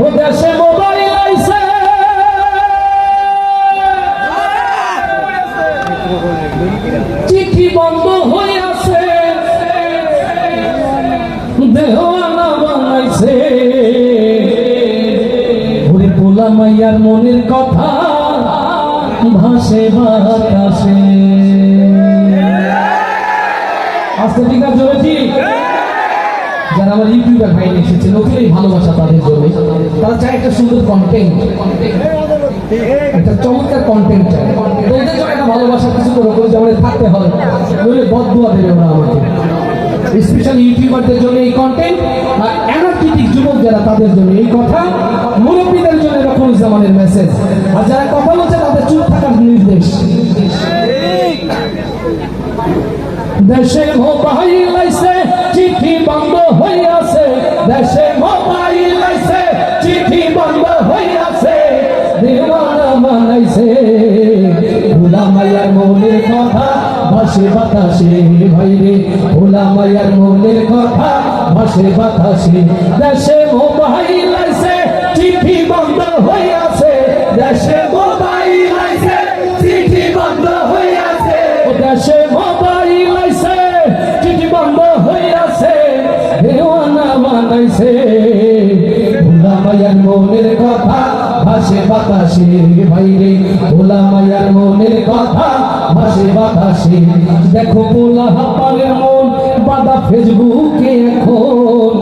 ও দেশে মোবাইল আইছে চিঠি বন্ধ হয়ে আছে দেওয়ানা বানাইছে ওরে পোলা মাইয়ার মনের কথা ভাসে বাতাসে আস্তে ঠিক আছে ঠিক যারা আমার ইউটিউবার ভাই এসেছে নতুনই ভালোবাসা তাদের জন্য তারা চায় একটা সুন্দর কন্টেন্ট একটা চমৎকার কন্টেন্ট চায় তো এদের জন্য একটা ভালোবাসা কিছু করে যে আমাদের থাকতে হবে নইলে বদদুয়া দেবে ওরা আমাকে স্পেশালি ইউটিউবারদের জন্য এই কন্টেন্ট আর এনার্জেটিক যুবক যারা তাদের জন্য এই কথা মুরব্বীদের জন্য রকমুজ্জামানের মেসেজ আর যারা কথা বলছে তাদের চুপ থাকার নির্দেশ দেশে মোবাইল আইছে চিঠি বন্ধ হয়ে আছে দেশে মোবাইল আইছে চিঠি বন্ধ হয়ে আছে দেওয়ানা বানাইছে ভোলা মায়ার মনের কথা ভাসে বাতাসে ভাইরে ভোলা মায়ার মনের কথা ভাসে বাতাসে দেশে মোবাইল আইছে চিঠি বন্ধ হয়ে আছে দেশে মোবাইল আইছে চিঠি বন্ধ হয়ে আছে দেশে মোবাইল আইছে চিঠি বন্ধ হয়ে আছে দেওয়ানা বানাইছে ভোলা মায়ার মনের কথা ভাসে বাতাসে ভাইরে ভোলা মায়ার মনের কথা ভাসে বাতাসে দেখো ভোলা হাপারের মন বাদা ফেসবুকে এখন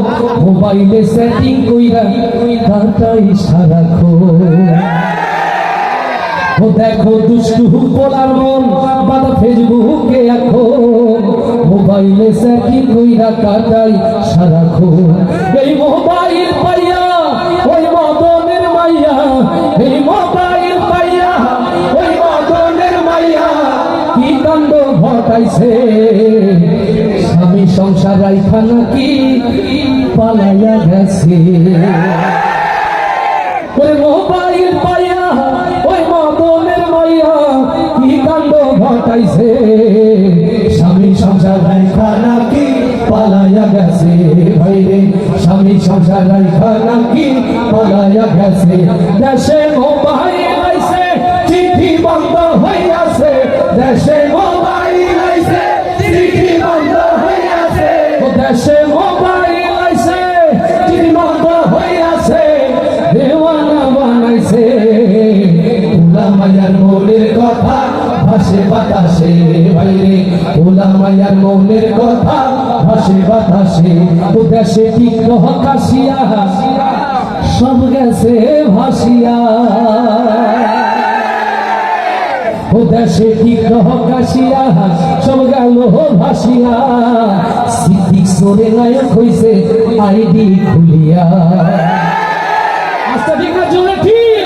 মোবাইলে সেটিং কইরা কাটাই সারাক্ষণ ও দেখো দুষ্টু পোলার মন বাদা ফেসবুকে এখন মোবাইলে সেটিং কইরা কাটাই সারাক্ষণ এই মোবাইল পাইয়া ওই মদনের মাইয়া এই মোবাইল পাইয়া ওই মদনের মাইয়া কি কাণ্ড ঘটাইছে স্বামী সংসার রাইখা নাকি পালাইয়া গেছে ওই মোবাইল পাইয়া ওই মদনের মাইয়া কি কাণ্ড ঘটাইছে স্বামী সংসার রাইখা নাকি পালাইয়া গেছে ভাইরে স্বামী সংসার রাইখা নাকি পালাইয়া গেছে দেশে মোবাইল আইছে চিঠি বন্ধ হয়ে আছে দেশে মোবাইল আইছে চিঠি বন্ধ হয়ে আছে দেশে মোবাইল আইছে চিঠি বন্ধ হয়ে আছে দেওয়ানা বানাইছে ভোলা মায়ার মনের কথা ভাসে বাতাসে ভাইরে ভোলা মায়ার মনের কথা ভাসে বাতাসে ও দেশে বিগ্রহ কাশিয়া সব গেছে ভাসিয়া ও দেশে বিগ্রহ কাশিয়া সব গেল ভাসিয়া সিদ্দিক সরে নায়ক হইছে আইডি খুলিয়া আচ্ছা ঠিক আছে ঠিক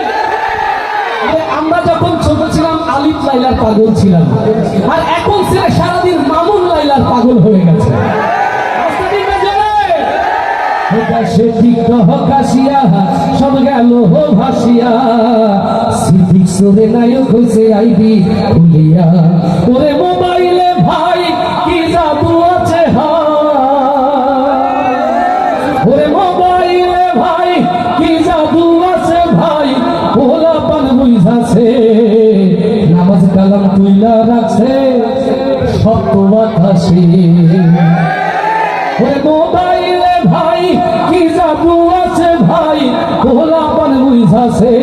আমরা যখন ছোট ছিলাম আলিফ লাইলার পাগল ছিলাম আর এখন ছেলে সারাদিন মামুন লাইলার পাগল হয়ে গেছে দেশে বিগ্রহ কাশিয়া সব গেল ভাসিয়া সিদ্দিক সরে নায়ক হইছে আইডি খুলিয়া ওরে মোবাইলে ভাই কি জাদু আছে ওরে মোবাইলে ভাই কি জাদু আছে ভাই ভোলা পান বুঝাছে নামাজ কালাম তুইলা রাখছে সত্য বাতাসে ওরে মোবাইলে ভাই কি জাদু আছে ভাই ভোলা পান বুঝাছে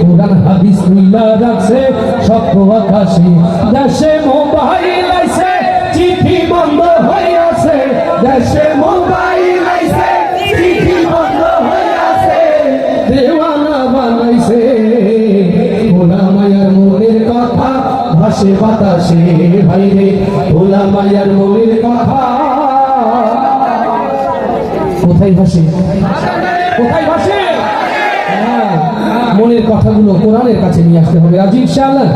কোরআন হাদিস তুইলা রাখছে সত্য বাতাসে দেশে মোবাইল আইছে চিঠি বন্ধ হয়ে আছে দেশে মোবাইল আইছে চিঠি বন্ধ হয়ে আছে দেওয়ানা বানাইছে ভোলা মায়ার মনের কথা ভাসে বাতাসে ভাইরে ভোলা মায়ার মনের কথা কোথায় ভাসে কোথায় ভাসে মনের কথাগুলো কোরআনের কাছে নিয়ে আসতে হবে। রাজি ইনশাআল্লাহ।